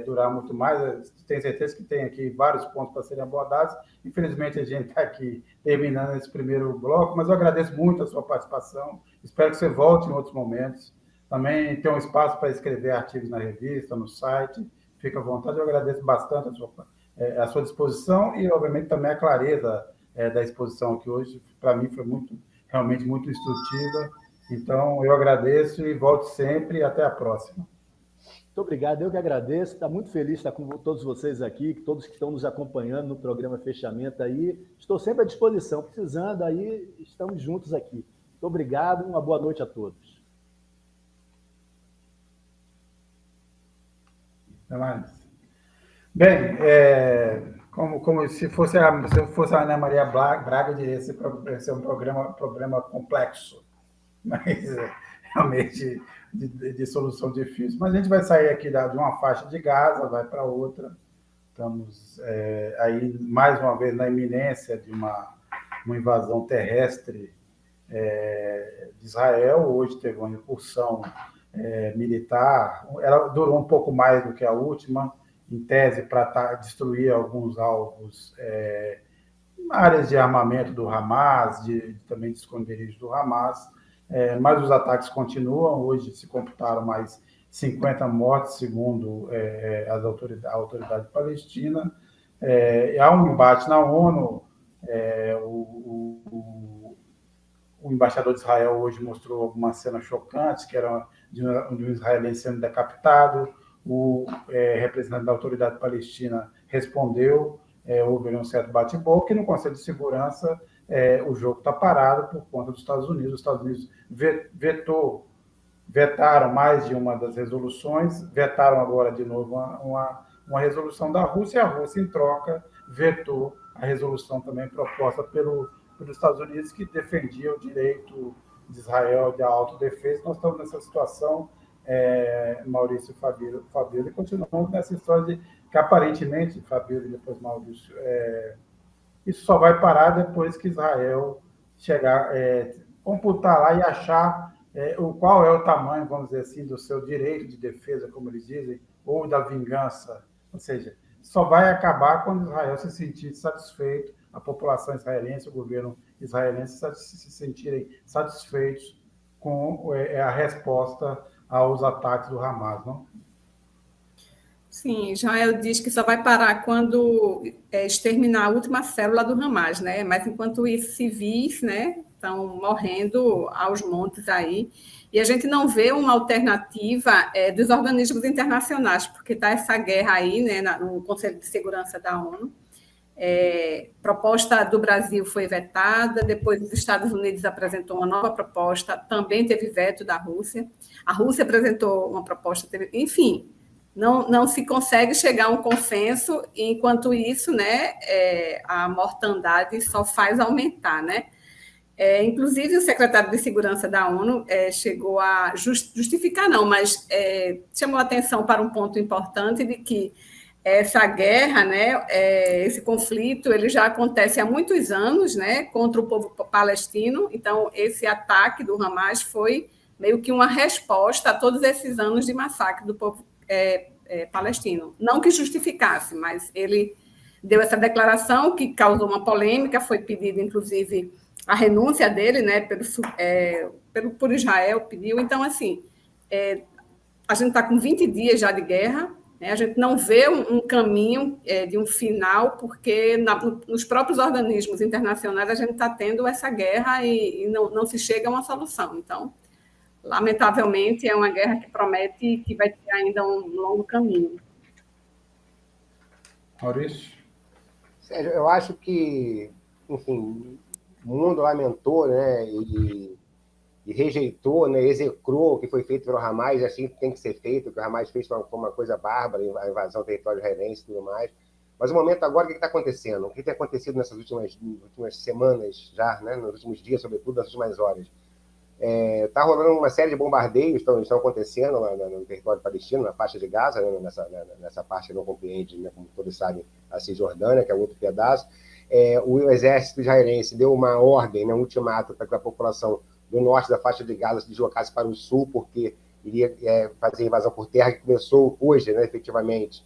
durar muito mais. Tenho certeza que tem aqui vários pontos para serem abordados. Infelizmente, a gente está aqui terminando esse primeiro bloco, mas eu agradeço muito a sua participação. Espero que você volte em outros momentos. Também tem um espaço para escrever artigos na revista, no site. Fica à vontade. Eu agradeço bastante a sua disposição e, obviamente, também a clareza da exposição aqui hoje. Para mim, foi realmente muito instrutiva. Então, eu agradeço e volto sempre e até a próxima. Muito obrigado, eu que agradeço. Estou muito feliz de estar com todos vocês aqui, todos que estão nos acompanhando no programa Fechamento aí. Estou sempre à disposição, precisando aí, estamos juntos aqui. Muito obrigado, uma boa noite a todos. Até mais. Bem, como se fosse a Ana Maria Braga, eu diria que esse é um problema complexo, mas realmente de solução difícil. Mas a gente vai sair aqui de uma faixa de Gaza, vai para outra. Estamos aí, mais uma vez, na iminência de uma invasão terrestre de Israel. Hoje teve uma incursão militar. Ela durou um pouco mais do que a última, em tese, para destruir alguns alvos, áreas de armamento do Hamas, também de esconderijo do Hamas, mas os ataques continuam. Hoje se computaram mais 50 mortes, segundo a autoridade palestina. Há um embate na ONU. O embaixador de Israel hoje mostrou algumas cenas chocantes, que era de um israelense sendo decapitado. O representante da autoridade palestina respondeu, houve um certo bate-boca, e no Conselho de Segurança o jogo está parado por conta dos Estados Unidos. Os Estados Unidos vetaram mais de uma das resoluções, vetaram agora de novo uma resolução da Rússia, e a Rússia, em troca, vetou a resolução também proposta pelos Estados Unidos, que defendia o direito de Israel de autodefesa. Nós estamos nessa situação, Maurício e Fabíola, e continuamos nessa história de que, aparentemente, Fabíola e depois Maurício, isso só vai parar depois que Israel chegar, computar lá e achar qual é o tamanho, vamos dizer assim, do seu direito de defesa, como eles dizem, ou da vingança. Ou seja, só vai acabar quando Israel se sentir satisfeito, a população israelense, o governo israelense se sentirem satisfeitos com a resposta aos ataques do Hamas, não? Sim, Israel diz que só vai parar quando exterminar a última célula do Hamas, né? Mas, enquanto isso, civis, né, estão morrendo aos montes aí, e a gente não vê uma alternativa dos organismos internacionais, porque está essa guerra aí, né, no Conselho de Segurança da ONU. Proposta do Brasil foi vetada, depois os Estados Unidos apresentou uma nova proposta, também teve veto da Rússia. A Rússia apresentou uma proposta, enfim, não se consegue chegar a um consenso, e, enquanto isso, né, a mortandade só faz aumentar, né? Inclusive, o secretário de Segurança da ONU chegou a justificar, não, mas chamou a atenção para um ponto importante de que essa guerra, né, esse conflito, ele já acontece há muitos anos, né, contra o povo palestino. Então, esse ataque do Hamas foi meio que uma resposta a todos esses anos de massacre do povo palestino. Não que justificasse, mas ele deu essa declaração que causou uma polêmica, foi pedido, inclusive, a renúncia dele, né, por Israel, pediu. Então, assim, a gente está com 20 dias já de guerra, né? A gente não vê um caminho de um final, porque nos próprios organismos internacionais a gente está tendo essa guerra e não se chega a uma solução. Então, lamentavelmente, é uma guerra que promete que vai ter ainda um longo caminho. Maurício? Sérgio, eu acho que, enfim, o mundo lamentou, né, e rejeitou, né, execrou o que foi feito pelo Hamas, assim que tem que ser feito, o que o Hamas fez foi uma coisa bárbara, a invasão do território israelense e tudo mais. Mas o momento agora, o que está acontecendo? O que tem acontecido nessas últimas semanas já, né, nos últimos dias, sobretudo, nas últimas horas? Está rolando uma série de bombardeios que estão acontecendo lá no território palestino, na faixa de Gaza, né, nessa parte que não compreende, né, como todos sabem, a Cisjordânia, que é outro pedaço. O exército israelense deu uma ordem, né, um ultimato para que a população do norte da faixa de Gaza se deslocasse para o sul, porque iria fazer invasão por terra, que começou hoje, né, efetivamente,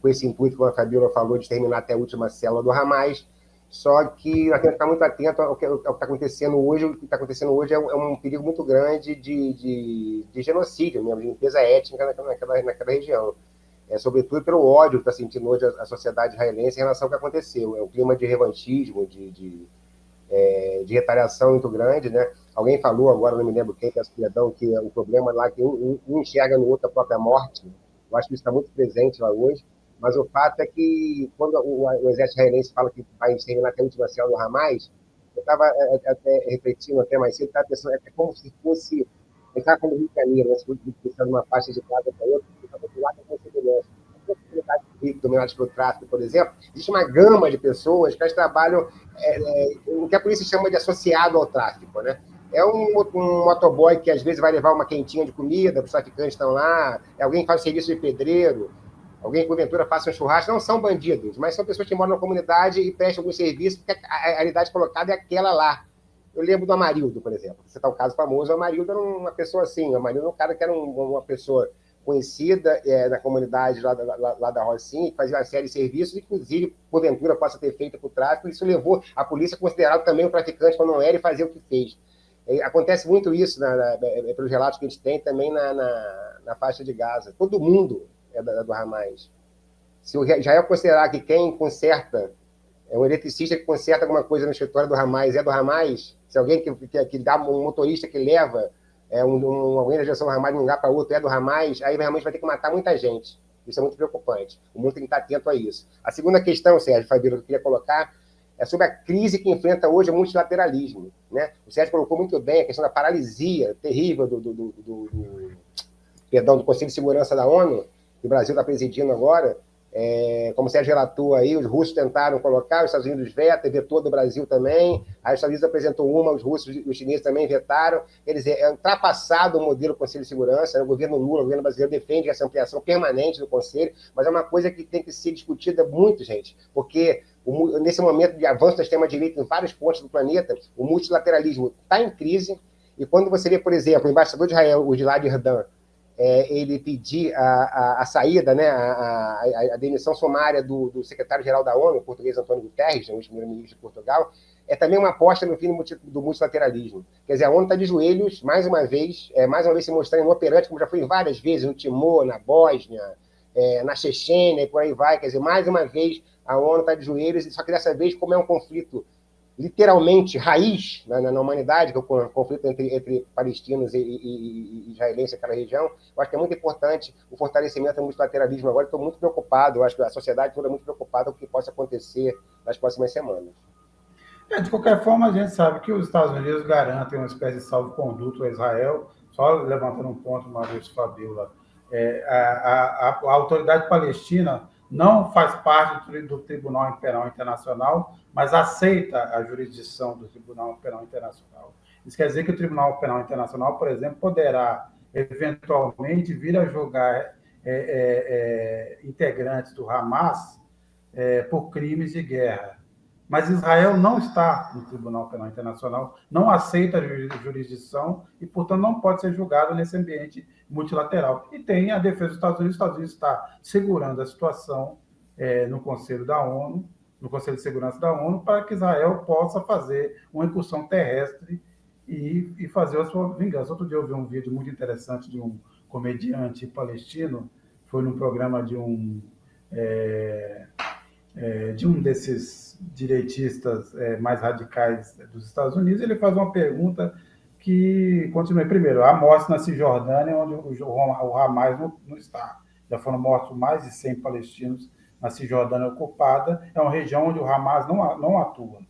com esse intuito, como a Fabíola falou, de terminar até a última célula do Hamas. Só que nós temos que ficar muito atento ao que está acontecendo hoje. O que está acontecendo hoje é um perigo muito grande de genocídio, mesmo, de limpeza étnica naquela região. Sobretudo pelo ódio que está sentindo hoje a sociedade israelense em relação ao que aconteceu. É um clima de revanchismo, de retaliação muito grande, né? Alguém falou agora, não me lembro quem, peço perdão, que o problema lá é que um enxerga no outro a própria morte. Eu acho que isso está muito presente lá hoje. Mas o fato é que, quando o exército israelense fala que vai terminar até a última célula do Hamas, eu estava até refletindo até mais cedo, estava pensando, é como se fosse, eu estava como Rio de Janeiro, né? Se fosse pensando numa faixa de casa para outra, estava do lado com segurança. A possibilidade de Rio, dominados pelo tráfico, por exemplo, existe uma gama de pessoas que elas trabalham, o que a polícia chama de associado ao tráfico, né? É um motoboy que às vezes vai levar uma quentinha de comida, os traficantes estão lá, é alguém que faz serviço de pedreiro, alguém que porventura faça um churrasco, não são bandidos, mas são pessoas que moram na comunidade e prestam algum serviço, porque a realidade colocada é aquela lá. Eu lembro do Amarildo, por exemplo. Você está um caso famoso, o Amarildo era uma pessoa assim, o Amarildo era um cara que era uma pessoa conhecida na comunidade lá da Rocinha, que fazia uma série de serviços, inclusive, porventura, possa ter feito para o tráfico, isso levou a polícia a considerar também o traficante quando não era e fazer o que fez. Acontece muito isso, pelos relatos que a gente tem também na faixa de Gaza. Todo mundo é do Hamas. Se o Israel considerar que quem conserta é um eletricista que conserta alguma coisa no escritório do Hamas é do Hamas, se alguém que dá um motorista que leva alguém da direção do Hamas de um lugar para outro é do Hamas, aí realmente vai ter que matar muita gente. Isso é muito preocupante. O mundo tem que estar atento a isso. A segunda questão, Sérgio, Fabíola, que eu queria colocar é sobre a crise que enfrenta hoje o multilateralismo, né? O Sérgio colocou muito bem a questão da paralisia terrível do Conselho de Segurança da ONU, que o Brasil está presidindo agora. Como o Sérgio relatou aí, os russos tentaram colocar, os Estados Unidos vetou do Brasil também, aí os Estados Unidos apresentou os russos e os chineses também vetaram. Eles ultrapassado o modelo do Conselho de Segurança, né? O governo Lula, o governo brasileiro defende essa ampliação permanente do Conselho, mas é uma coisa que tem que ser discutida muito, gente, porque nesse momento de avanço da extrema-direita em vários pontos do planeta, o multilateralismo está em crise, e quando você vê, por exemplo, o embaixador de Israel, o Gilad Erdan, ele pedir a saída, né, a demissão sumária do secretário-geral da ONU, o português Antônio Guterres, o primeiro-ministro de Portugal, é também uma aposta no fim do multilateralismo. Quer dizer, a ONU está de joelhos, mais uma vez se mostrando inoperante, como já foi várias vezes, no Timor, na Bósnia, na Chechênia, e por aí vai. Quer dizer, mais uma vez, a ONU está de joelhos, só que dessa vez, como é um conflito literalmente raiz na humanidade, que é o conflito entre palestinos e israelenses naquela região, eu acho que é muito importante o fortalecimento do multilateralismo agora. Estou muito preocupado, eu acho que a sociedade toda é muito preocupada com o que possa acontecer nas próximas semanas. De qualquer forma, a gente sabe que os Estados Unidos garantem uma espécie de salvo-conduto a Israel, só levantando um ponto, Maurício Fabíola, a autoridade palestina não faz parte do Tribunal Penal Internacional, mas aceita a jurisdição do Tribunal Penal Internacional. Isso quer dizer que o Tribunal Penal Internacional, por exemplo, poderá eventualmente vir a julgar integrantes do Hamas por crimes de guerra. Mas Israel não está no Tribunal Penal Internacional, não aceita a jurisdição e, portanto, não pode ser julgado nesse ambiente multilateral. E tem a defesa dos Estados Unidos. Os Estados Unidos está segurando a situação no Conselho da ONU, no Conselho de Segurança da ONU, para que Israel possa fazer uma incursão terrestre e fazer a sua vingança. Outro dia eu vi um vídeo muito interessante de um comediante palestino, foi num programa de um desses direitistas mais radicais dos Estados Unidos. Ele faz uma pergunta que continua. Primeiro, há mortes na Cisjordânia, onde o Hamas não está. Já foram mortos mais de 100 palestinos na Cisjordânia ocupada. É uma região onde o Hamas não atua.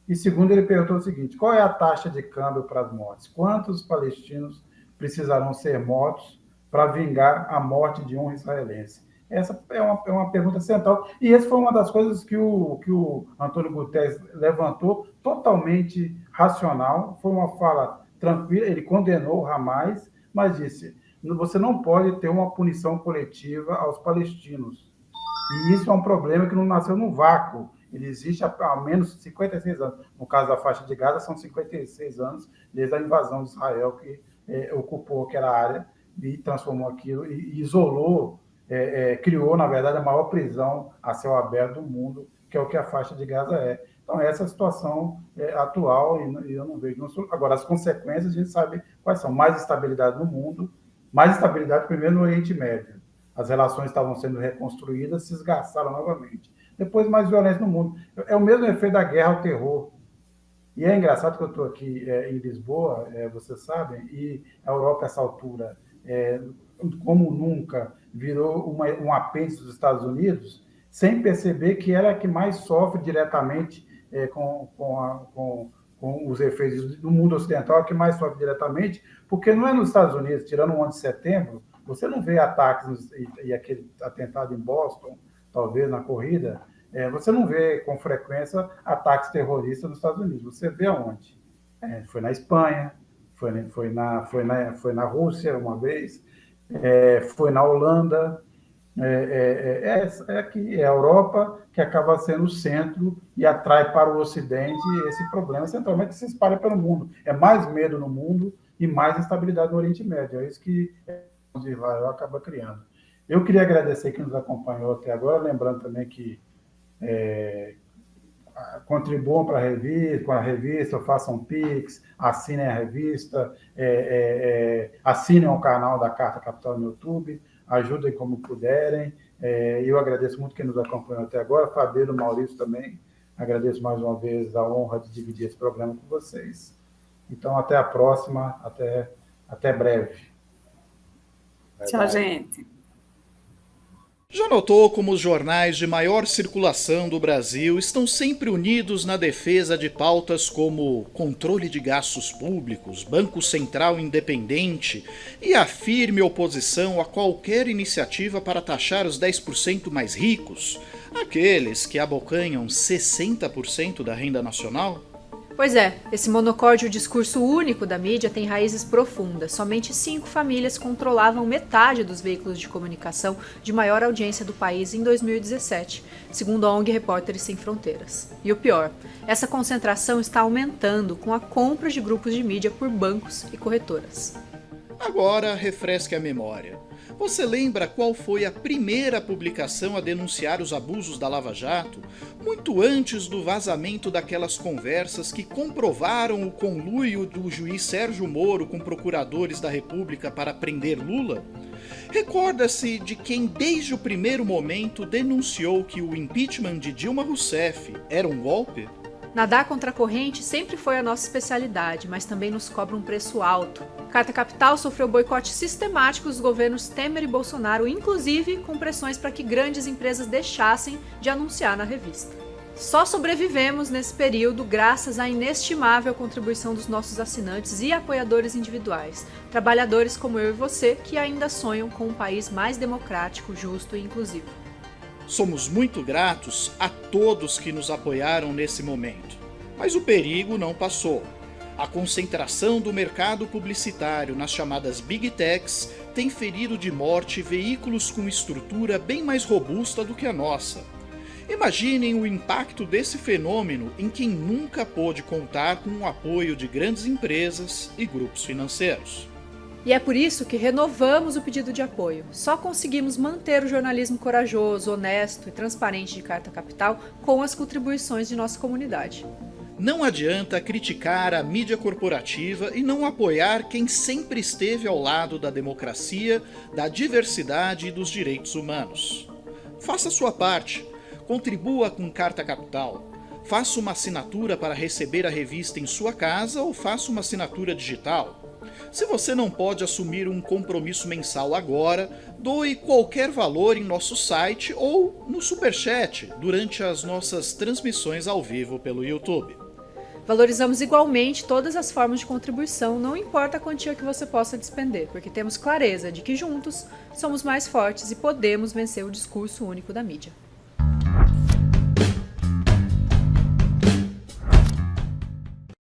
E segundo, ele perguntou o seguinte: qual é a taxa de câmbio para as mortes? Quantos palestinos precisarão ser mortos para vingar a morte de um israelense? Essa é uma pergunta central. E essa foi uma das coisas que o Antônio Guterres levantou, totalmente racional. Foi uma fala tranquila. Ele condenou o Hamas, mas disse: você não pode ter uma punição coletiva aos palestinos. E isso é um problema que não nasceu no vácuo. Ele existe há menos de 56 anos. No caso da faixa de Gaza, são 56 anos desde a invasão de Israel, que ocupou aquela área e transformou aquilo e isolou, criou, na verdade, a maior prisão a céu aberto do mundo, que é o que a faixa de Gaza é. Então, essa é a situação atual e eu não vejo. Agora, as consequências, a gente sabe quais são. Mais estabilidade no mundo, mais estabilidade primeiro no Oriente Médio. As relações estavam sendo reconstruídas, se esgarçaram novamente. Depois, mais violência no mundo. É o mesmo efeito da guerra ao terror. E é engraçado que eu estou aqui em Lisboa, vocês sabem, e a Europa, a essa altura, como nunca, virou um apêndice dos Estados Unidos, sem perceber que ela é a que mais sofre diretamente com os efeitos do mundo ocidental, a que mais sofre diretamente, porque não é nos Estados Unidos, tirando o 11 de setembro, você não vê ataques e aquele atentado em Boston, talvez na corrida, você não vê com frequência ataques terroristas nos Estados Unidos. Você vê aonde? Foi na Espanha, foi na Rússia uma vez, foi na Holanda, aqui é a Europa que acaba sendo o centro e atrai para o Ocidente esse problema centralmente que se espalha pelo mundo. É mais medo no mundo e mais instabilidade no Oriente Médio. É isso que Israel acaba criando. Eu queria agradecer quem nos acompanhou até agora, lembrando também que contribuam para com a revista, façam Pix, assinem a revista, assinem o canal da Carta Capital no YouTube, ajudem como puderem. Eu agradeço muito quem nos acompanhou até agora, Fabiano, Maurício também, agradeço mais uma vez a honra de dividir esse programa com vocês. Então, até a próxima, até breve. Tchau, gente. Já notou como os jornais de maior circulação do Brasil estão sempre unidos na defesa de pautas como controle de gastos públicos, Banco Central independente e a firme oposição a qualquer iniciativa para taxar os 10% mais ricos, aqueles que abocanham 60% da renda nacional? Pois é, esse monocórdio discurso único da mídia tem raízes profundas. Somente 5 famílias controlavam metade dos veículos de comunicação de maior audiência do país em 2017, segundo a ONG Repórteres Sem Fronteiras. E o pior, essa concentração está aumentando com a compra de grupos de mídia por bancos e corretoras. Agora, refresque a memória. Você lembra qual foi a primeira publicação a denunciar os abusos da Lava Jato, muito antes do vazamento daquelas conversas que comprovaram o conluio do juiz Sérgio Moro com procuradores da República para prender Lula? Recorda-se de quem desde o primeiro momento denunciou que o impeachment de Dilma Rousseff era um golpe? Nadar contra a corrente sempre foi a nossa especialidade, mas também nos cobra um preço alto. Carta Capital sofreu boicote sistemático dos governos Temer e Bolsonaro, inclusive com pressões para que grandes empresas deixassem de anunciar na revista. Só sobrevivemos nesse período graças à inestimável contribuição dos nossos assinantes e apoiadores individuais, trabalhadores como eu e você que ainda sonham com um país mais democrático, justo e inclusivo. Somos muito gratos a todos que nos apoiaram nesse momento. Mas o perigo não passou. A concentração do mercado publicitário nas chamadas Big Techs tem ferido de morte veículos com estrutura bem mais robusta do que a nossa. Imaginem o impacto desse fenômeno em quem nunca pôde contar com o apoio de grandes empresas e grupos financeiros. E é por isso que renovamos o pedido de apoio. Só conseguimos manter o jornalismo corajoso, honesto e transparente de Carta Capital com as contribuições de nossa comunidade. Não adianta criticar a mídia corporativa e não apoiar quem sempre esteve ao lado da democracia, da diversidade e dos direitos humanos. Faça sua parte. Contribua com Carta Capital. Faça uma assinatura para receber a revista em sua casa ou faça uma assinatura digital. Se você não pode assumir um compromisso mensal agora, doe qualquer valor em nosso site ou no Superchat durante as nossas transmissões ao vivo pelo YouTube. Valorizamos igualmente todas as formas de contribuição, não importa a quantia que você possa despender, porque temos clareza de que juntos somos mais fortes e podemos vencer o discurso único da mídia.